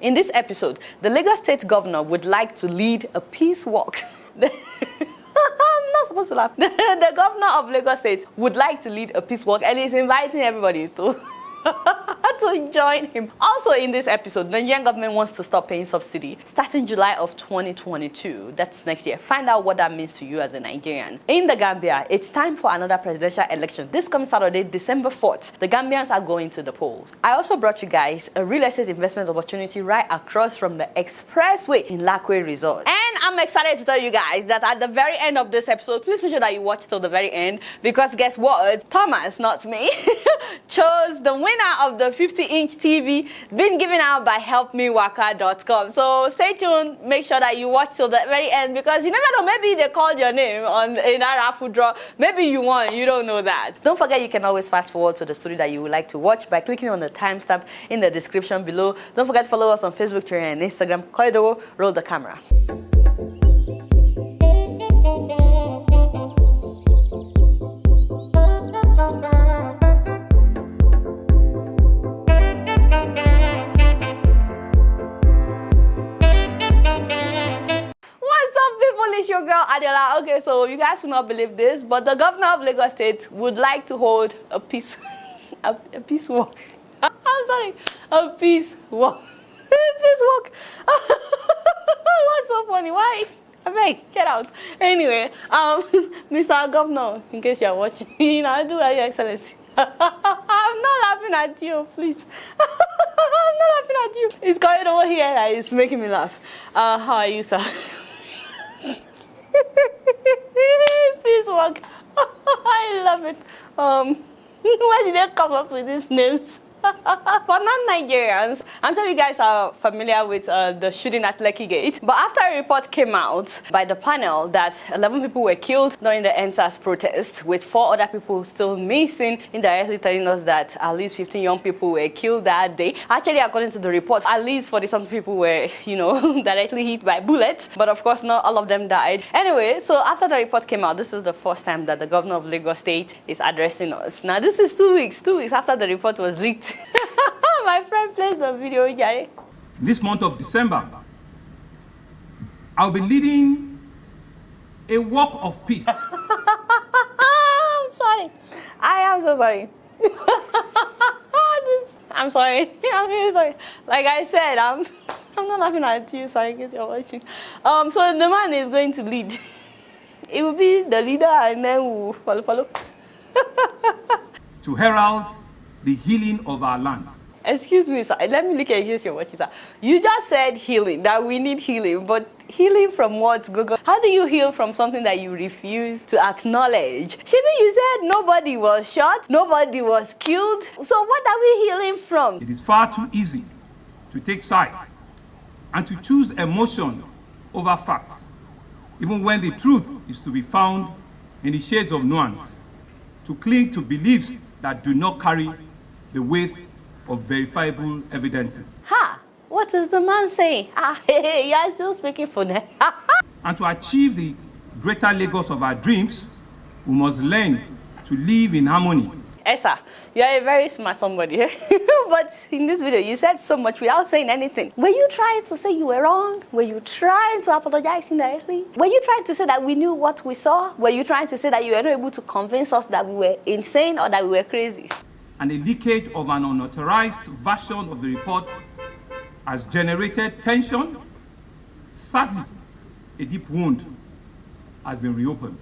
In this episode, the Lagos State governor would like to lead a peace walk. I'm not supposed to laugh. The governor of Lagos State would like to lead a peace walk and is inviting everybody to to join him. Also in this episode, the Nigerian government wants to stop paying subsidy starting July of 2022. That's next year. Find out what that means to you as a Nigerian. In the Gambia, it's time for another presidential election. This coming Saturday, December 4th, the Gambians are going to the polls. I also brought you guys a real estate investment opportunity right across from the expressway in Lakwe Resort. And I'm excited to tell you guys that at the very end of this episode, please make sure that you watch till the very end, because guess what? Thomas, not me, chose the winner of the 50-inch TV being given out by helpmewaka.com. So stay tuned, make sure that you watch till the very end, because you never know, maybe they called your name in that raffle draw, maybe you won, you don't know that. Don't forget, you can always fast forward to the story that you would like to watch by clicking on the timestamp in the description below. Don't forget to follow us on Facebook, Twitter, and Instagram. Koido, roll the camera. It's your girl Adeola. Okay, so you guys will not believe this, but the governor of Lagos State would like to hold a peace peace walk. I'm sorry, a peace walk. Peace walk. What's so funny? Why? I beg, get out. Anyway, Mr. Governor, in case you're watching, do Your Excellency. I'm not laughing at you, please. I'm not laughing at you. It's going over here that is making me laugh. How are you, sir? Peace walk. I love it. Why did they come up with these names? For non-Nigerians, I'm sure you guys are familiar with the shooting at Lekki Gate. But after a report came out by the panel that 11 people were killed during the NSAS protest, with 4 other people still missing, indirectly telling us that at least 15 young people were killed that day. Actually, according to the report, at least 40-something people were, directly hit by bullets. But of course, not all of them died. Anyway, so after the report came out, this is the first time that the governor of Lagos State is addressing us. Now, this is 2 weeks after the report was leaked. My friend plays the video, Jerry. This month of December, I'll be leading a walk of peace. I'm sorry. I am so sorry. I'm sorry. I'm really sorry. Like I said, I'm not laughing at you, sorry, in case you're watching. So the man is going to lead. It will be the leader, and then we'll follow. To herald the healing of our land. Excuse me, sir. Let me look at you, you're watching, sir. You just said healing, that we need healing, but healing from what, Google? How do you heal from something that you refuse to acknowledge? Shibi, you said nobody was shot, nobody was killed. So what are we healing from? It is far too easy to take sides and to choose emotion over facts, even when the truth is to be found in the shades of nuance, to cling to beliefs that do not carry the weight of verifiable evidences. Ha! What is the man saying? You are still speaking for them. And to achieve the greater Lagos of our dreams, we must learn to live in harmony. Esa, you are a very smart somebody. But in this video, you said so much without saying anything. Were you trying to say you were wrong? Were you trying to apologize indirectly? Were you trying to say that we knew what we saw? Were you trying to say that you were not able to convince us that we were insane or that we were crazy? And a leakage of an unauthorized version of the report has generated tension. Sadly, a deep wound has been reopened.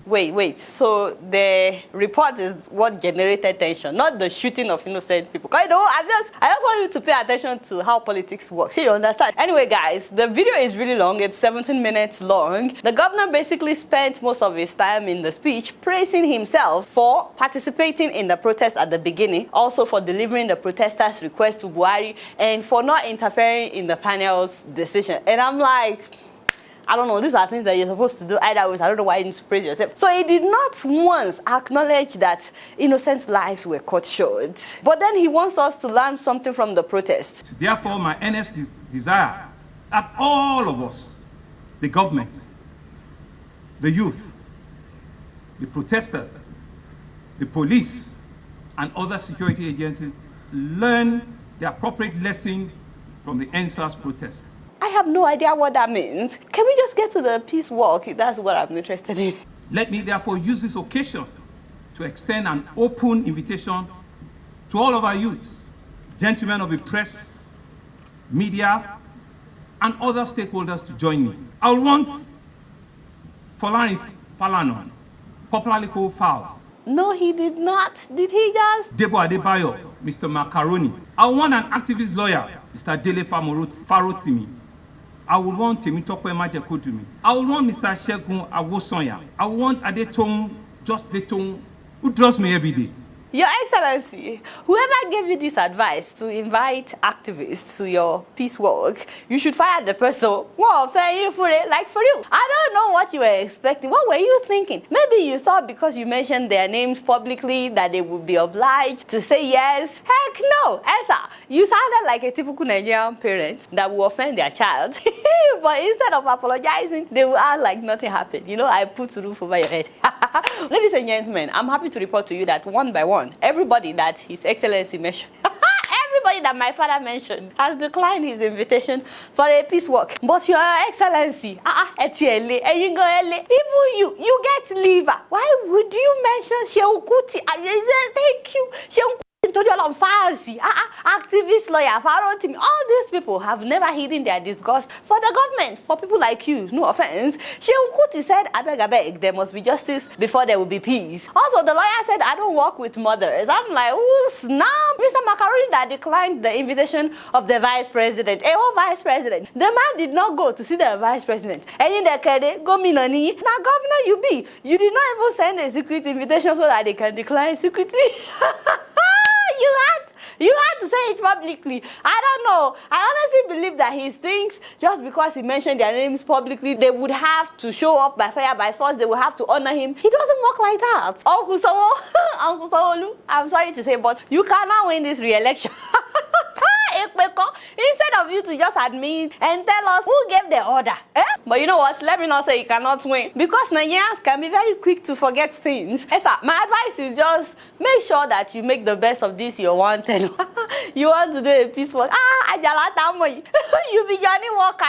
Wait. So the report is what generated tension, not the shooting of innocent people. I just want you to pay attention to how politics works. You understand? Anyway, guys, the video is really long. It's 17 minutes long. The governor basically spent most of his time in the speech praising himself for participating in the protest at the beginning, also for delivering the protesters' request to Buhari, and for not interfering in the panel's decision. And I'm like, I don't know, these are things that you're supposed to do either way. I don't know why you need to praise yourself. So he did not once acknowledge that innocent lives were cut short. But then he wants us to learn something from the protest. It's therefore my earnest desire that all of us, the government, the youth, the protesters, the police, and other security agencies, learn the appropriate lesson from the NSAS protest. I have no idea what that means. Can we just get to the peace walk? That's what I'm interested in. Let me therefore use this occasion to extend an open invitation to all of our youths, gentlemen of the press, media, and other stakeholders to join me. I want Folarin Falanon, popularly called Fowls. No, he did not. Did he just? Debo Adebayo, Mr. Macaroni. I want an activist lawyer, Mr. Dele Farotimi. I would want Temitope Majekodumi. I would want Mr. Shegun Awosonya. I would want Adetong, just Detong, who draws me every day. Your Excellency, whoever gave you this advice to invite activists to your peace walk, you should fire the person. Wow, Fayehun for it, like for you. I don't know what you were expecting. What were you thinking? Maybe you thought because you mentioned their names publicly that they would be obliged to say yes. Heck no, Esa, you sounded like a typical Nigerian parent that will offend their child. But instead of apologizing, they will act like nothing happened. You know, I put a roof over your head. Ladies and gentlemen, I'm happy to report to you that one by one, everybody that His Excellency mentioned, everybody that my father mentioned has declined his invitation for a peace walk. But Your Excellency, even you get liver. Why would you mention Shehu Kuti? Thank you. Activist lawyer, Farotimi, all these people have never hidden their disgust for the government, for people like you, no offense. Shehu Kuti said, abeg, there must be justice before there will be peace. Also, the lawyer said, I don't work with mothers. I'm like, ooh, snap. Mr. Macaroni that declined the invitation of the vice president. Whole vice president. The man did not go to see the vice president. And in the kede, go minoni. Now, governor, you be. You did not even send a secret invitation so that they can decline secretly. You had to say it publicly. I don't know. I honestly believe that he thinks just because he mentioned their names publicly, they would have to show up by fire, by force. They would have to honor him. He doesn't work like that. Uncle Sanwo-Olu, I'm sorry to say, but you cannot win this re-election. Instead of you to just admit and tell us who gave the order. But you know what? Let me not say you cannot win. Because Nigerians can be very quick to forget things. Yes, sir. My advice is just make sure that you make the best of this your one ten. You want to do a peace walk. You be Johnny Walker.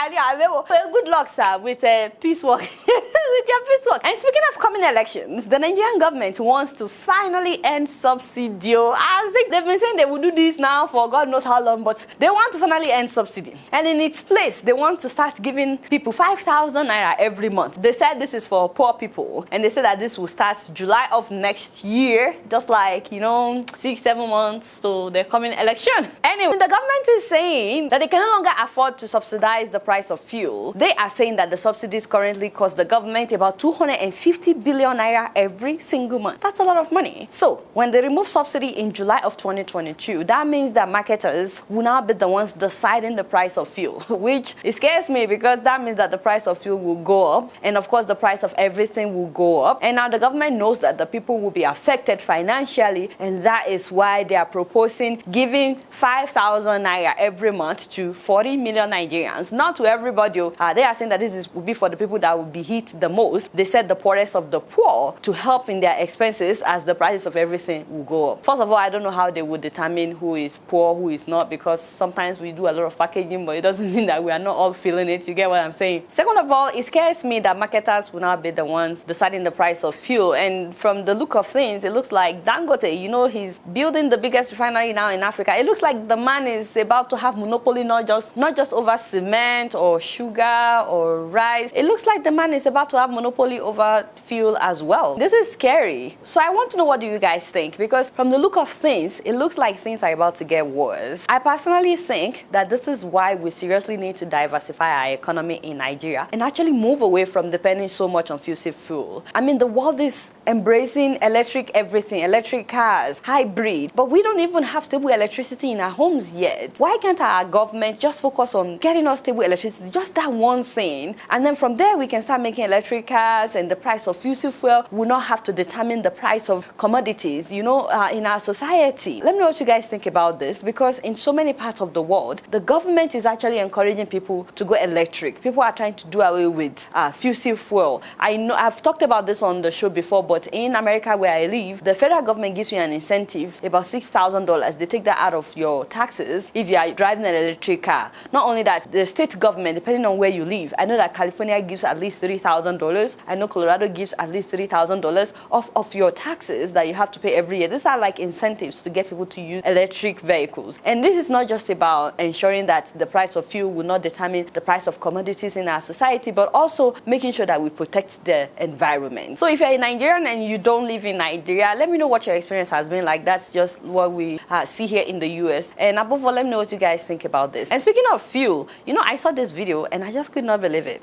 Good luck, sir, with a peace walk. With your peace walk. And speaking of coming elections, the Nigerian government wants to finally end subsidy. I think they've been saying they will do this now for God knows how long, but they want to finally end subsidy. And in its place, they want to start giving people 5,000 naira every month. They said this is for poor people. And they said that this will start July of next year, just like, 6-7 months to the coming election. Anyway, the government is saying that they can no longer afford to subsidize the price of fuel. They are saying that the subsidies currently cost the government about 250 billion naira every single month. That's a lot of money. So, when they remove subsidy in July of 2022, that means that marketers will now be the ones deciding the price of fuel, which scares me because that means that the price of fuel will go up, and of course the price of everything will go up. And now the government knows that the people will be affected financially, and that is why they are proposing giving 5,000 naira every month to 40 million Nigerians. Not to everybody. They are saying that will be for the people that will be hit the most. They said the poorest of the poor, to help in their expenses as the prices of everything will go up. First of all, I don't know how they would determine who is poor, who is not, because sometimes we do a lot of packaging, but it doesn't mean that we are not all feeling it. You get what I'm saying? Second of all, it scares me that marketers will now be the ones deciding the price of fuel. And from the look of things, it looks like Dangote, he's building the biggest refinery now in Africa. It looks like the man is about to have monopoly not just over cement or sugar or rice. It looks like the man is about to have monopoly over fuel as well. This is scary. So I want to know, what do you guys think? Because from the look of things, it looks like things are about to get worse. I personally think that this is why we seriously need to diversify our economy in Nigeria and actually move away from depending so much on fossil fuel. I mean, the world is embracing electric everything, electric cars, hybrid, but we don't even have stable electricity in our homes yet. Why can't our government just focus on getting us stable electricity, just that one thing, and then from there we can start making electric cars, and the price of fossil fuel will not have to determine the price of commodities, in our society. Let me know what you guys think about this, because in so many parts of the world, the government is actually encouraging people to go electric. People are trying to do away with fossil fuel. I know I've talked about this on the show before, but in America where I live, the federal government gives you an incentive, about $6,000. They take that out of your taxes if you are driving an electric car. Not only that, the state government, depending on where you live, I know that California gives at least $3,000. I know Colorado gives at least $3,000 off of your taxes that you have to pay every year. These are like incentives to get people to use electric vehicles. And this is not just about ensuring that the price of fuel will not determine the price of commodities in our society, but also making sure that we protect the environment. So if you're a Nigerian and you don't live in Nigeria, let me know what your experience has been like. That's just what we see here in the US. And above all, let me know what you guys think about this. And speaking of fuel, you know, I saw this video and I just could not believe it.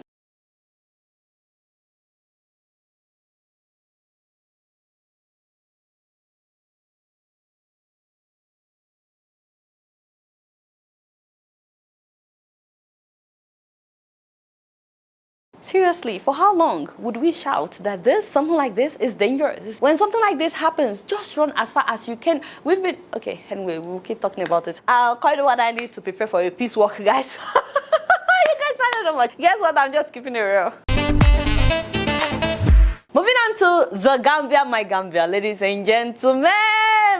Seriously, for how long would we shout that something like this is dangerous? When something like this happens, just run as far as you can. We've been, okay, anyway, we'll keep talking about it. I'll call you what I need to prepare for a peace walk, guys. You guys not know much. Guess what? I'm just keeping it real. Moving on to the Gambia, my Gambia, ladies and gentlemen.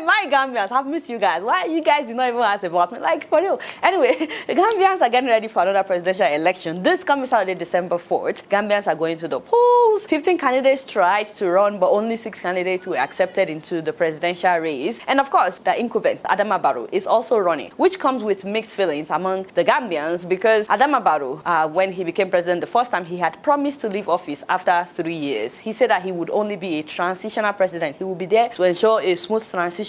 My Gambians, I've missed you guys. Why you guys did not even ask about me? Like, for real. Anyway, the Gambians are getting ready for another presidential election. This coming Saturday, December 4th. Gambians are going to the polls. 15 candidates tried to run, but only 6 candidates were accepted into the presidential race. And of course, the incumbent, Adama Barrow, is also running, which comes with mixed feelings among the Gambians because Adama Barrow, when he became president the first time, he had promised to leave office after 3 years. He said that he would only be a transitional president. He would be there to ensure a smooth transition,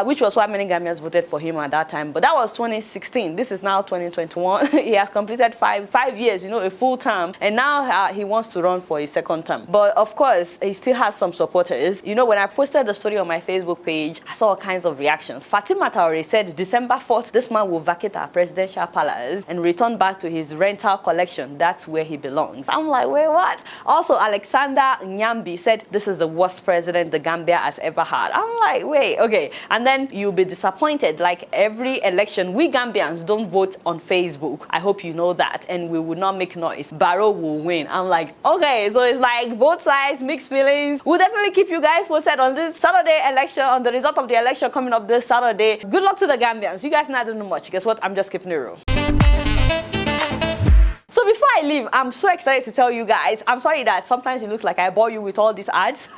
which was why many Gambians voted for him at that time. But that was 2016. This is now 2021. He has completed five years, you know, a full term. And now he wants to run for a second term. But of course, he still has some supporters. You know, when I posted the story on my Facebook page, I saw all kinds of reactions. Fatima Traore said December 4th, this man will vacate our presidential palace and return back to his rental collection. That's where he belongs. I'm like, wait, what? Also, Alexander Nyambi said this is the worst president the Gambia has ever had. I'm like, wait, okay. And then you'll be disappointed. Like every election, we Gambians don't vote on Facebook. I hope you know that. And we will not make noise. Barrow will win. I'm like, okay, so it's like both sides, mixed feelings. We'll definitely keep you guys posted on this Saturday election, on the result of the election coming up this Saturday. Good luck to the Gambians. You guys not doing much. Guess what? I'm just keeping it real. So before I leave, I'm so excited to tell you guys, I'm sorry that sometimes it looks like I bore you with all these ads,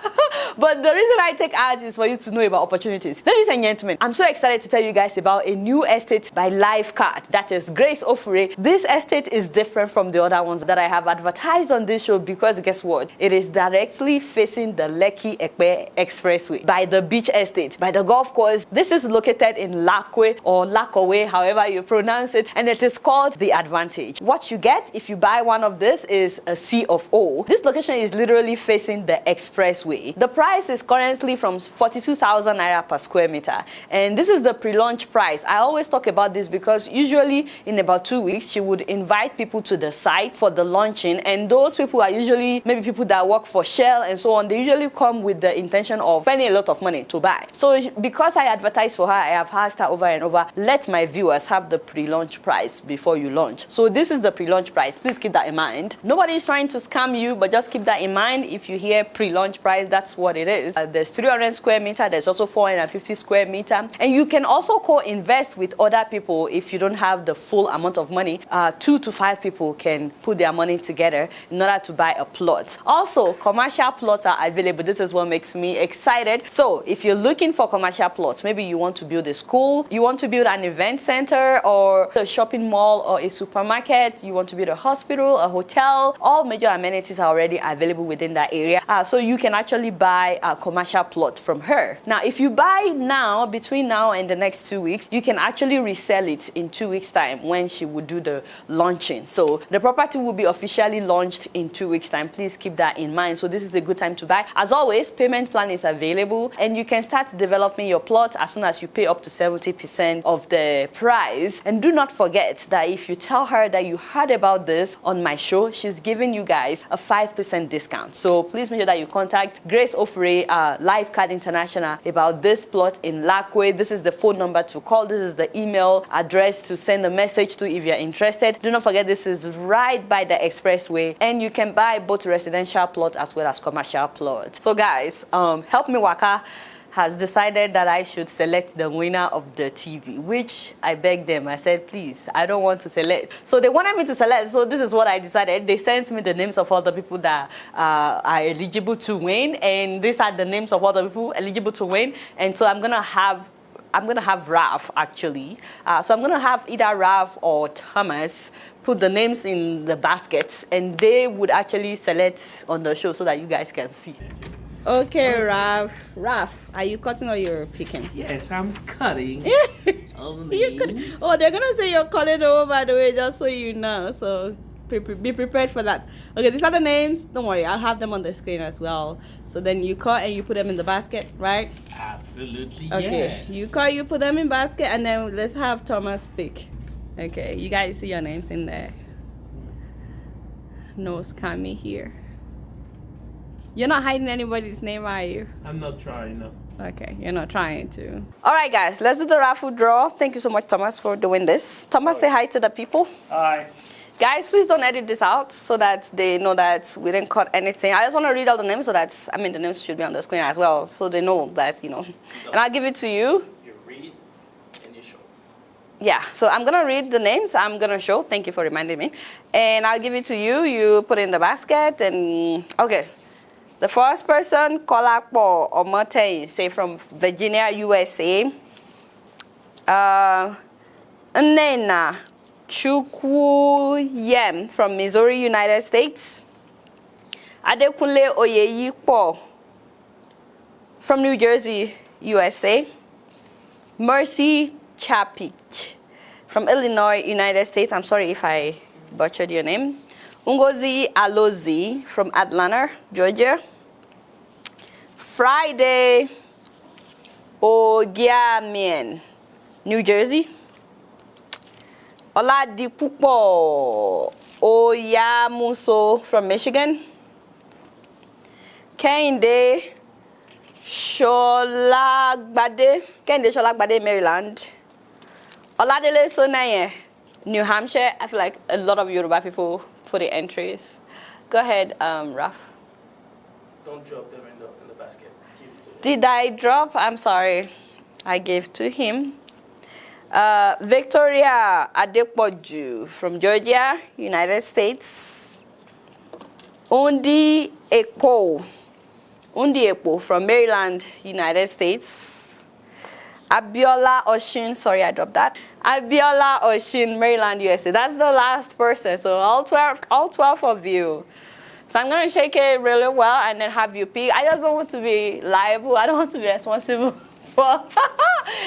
but the reason I take ads is for you to know about opportunities. Ladies and gentlemen, I'm so excited to tell you guys about a new estate by Lifecard, that is Grace Ofure. This estate is different from the other ones that I have advertised on this show because guess what? It is directly facing the Lekki-Ekpe Expressway by the beach estate, by the golf course. This is located in Lakwe or Lakowe, however you pronounce it, and it is called The Advantage. What you get if you buy one of this is a C of O. This location is literally facing the expressway. The price is currently from 42,000 naira per square meter, and this is the pre-launch price. I always talk about this because usually in about 2 weeks she would invite people to the site for the launching, and those people are usually maybe people that work for Shell and so on. They usually come with the intention of spending a lot of money to buy. So because I advertise for her, I have asked her over and over, let my viewers have the pre-launch price before you launch. So this is the pre-launch price. Please keep that in mind. Nobody is trying to scam you, but just keep that in mind. If you hear pre-launch price, that's what it is. There's 300 square meter. There's also 450 square meter. And you can also co-invest with other people if you don't have the full amount of money. 2 to 5 people can put their money together in order to buy a plot. Also, commercial plots are available. This is what makes me excited. So if you're looking for commercial plots, maybe you want to build a school, you want to build an event center or a shopping mall or a supermarket, you want to build a hospital, a hotel, all major amenities are already available within that area. So you can actually buy a commercial plot from her. Now, if you buy now, between now and the next 2 weeks, you can actually resell it in 2 weeks' time when she would do the launching. So the property will be officially launched in 2 weeks' time. Please keep that in mind. So this is a good time to buy. As always, payment plan is available and you can start developing your plot as soon as you pay up to 70% of the price. And do not forget that if you tell her that you heard about this on my show, she's giving you guys a 5% discount. So please make sure that you contact Grace Ofure, Lifecard International, about this plot in Lakwe. This is the phone number to call. This is the email address to send a message to if you're interested. Do not forget, this is right by the expressway, and you can buy both residential plot as well as commercial plot. So guys, Help Me Waka has decided that I should select the winner of the TV, which I begged them. I said, please, I don't want to select. So they wanted me to select, so this is what I decided. They sent me the names of all the people that are eligible to win, and these are the names of all the people eligible to win. And so I'm gonna have Ralph, actually. So I'm gonna have either Ralph or Thomas put the names in the baskets, and they would actually select on the show so that you guys can see. Okay, Ralph, are you cutting or you're picking? Yes, I'm cutting. All the names. Oh, they're gonna say you're calling over, by the way, just so you know. So be prepared for that. Okay, these are the names. Don't worry, I'll have them on the screen as well. So then you cut and you put them in the basket, right? Absolutely, okay. yes. You cut, you put them in basket, and then let's have Thomas pick. Okay, you guys see your names in there. No scamming here. You're not hiding anybody's name, are you? I'm not trying, no. Okay, you're not trying to. All right, guys, let's do the raffle draw. Thank you so much, Thomas, for doing this. Thomas, say hi to the people. Hi. Guys, please don't edit this out so that they know that we didn't cut anything. I just want to read out the names so that, the names should be on the screen as well, so they know that, And I'll give it to you. You read and you show. Yeah, so I'm going to read the names. I'm going to show. Thank you for reminding me. And I'll give it to you. You put it in the basket and, okay. The first person, Kolakpo Omote, say from Virginia, USA. Nena Chukwuyem from Missouri, United States. Adekunle Oyeyipo from New Jersey, USA. Mercy Chapich from Illinois, United States. I'm sorry if I butchered your name. Ungozi Alozi from Atlanta, Georgia. Friday Ogiamien, New Jersey. Oladipupo Oyamuso from Michigan. Kehinde Sholagbade, Maryland. Oladele Sonaye, New Hampshire. I feel like a lot of Yoruba people put the entries. Go ahead, Raf. Don't drop them in the basket. Give it to him. Did I drop? I'm sorry. I gave to him. Victoria Adepoju from Georgia, United States. Undi Ekpo from Maryland, United States. Abiola Oshin, sorry I dropped that. Abiola Oshin, Maryland, USA. That's the last person. So all 12 of you. So I'm gonna shake it really well and then have you pick. I just don't want to be liable. I don't want to be responsible for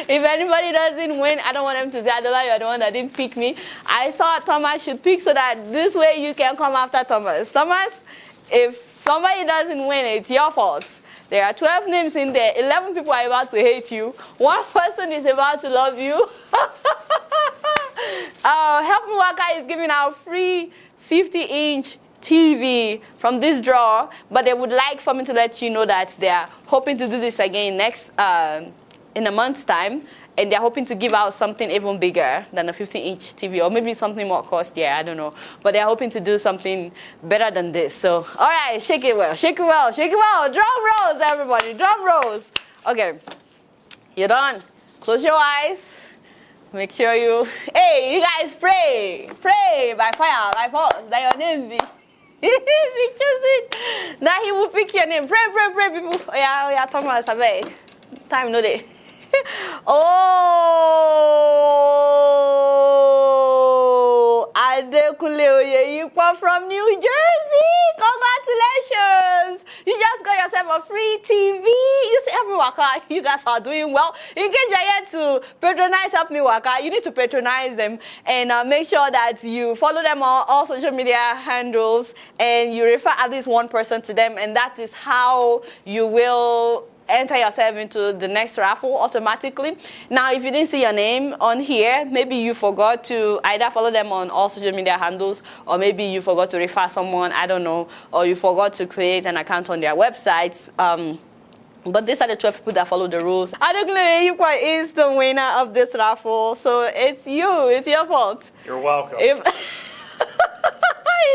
if anybody doesn't win. I don't want them to say, Adeola, you're the one that didn't pick me. I thought Thomas should pick so that this way you can come after Thomas. Thomas, if somebody doesn't win, it's your fault. There are 12 names in there. 11 people are about to hate you. One person is about to love you. Help Me Waka is giving out free 50-inch TV from this draw, but they would like for me to let you know that they are hoping to do this again next in a month's time, and they're hoping to give out something even bigger than a 50-inch TV, or maybe something more costlier, I don't know. But they're hoping to do something better than this. So, all right, shake it well, shake it well, shake it well. Drum rolls, everybody, drum rolls. Okay, you're done. Close your eyes. Make sure you, hey, you guys pray by fire, by force, that your name be. Pictures it. Now he will pick your name. Pray, people. Oh yeah, Thomas, I beg. Time no day. Oh, Adekunle Oyeyipo from New Jersey. Congratulations. You just got yourself a free TV. You see, Help Me Waka, you guys are doing well. In case you're here to patronize Help Me Waka, you need to patronize them and make sure that you follow them on all social media handles and you refer at least one person to them, and that is how you will enter yourself into the next raffle automatically. Now, if you didn't see your name on here, maybe you forgot to either follow them on all social media handles, or maybe you forgot to refer someone, I don't know, or you forgot to create an account on their websites. But these are the 12 people that follow the rules. Adeola is the winner of this raffle, so it's you. It's your fault. You're welcome. He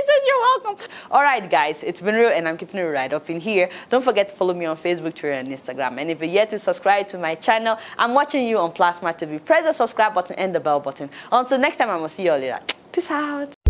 says you're welcome. All right, guys, it's been real, and I'm keeping it right up in here. Don't forget to follow me on Facebook, Twitter, and Instagram. And if you're yet to subscribe to my channel, I'm watching you on Plasma TV. Press the subscribe button and the bell button. Until next time, I will see you all later. Peace out.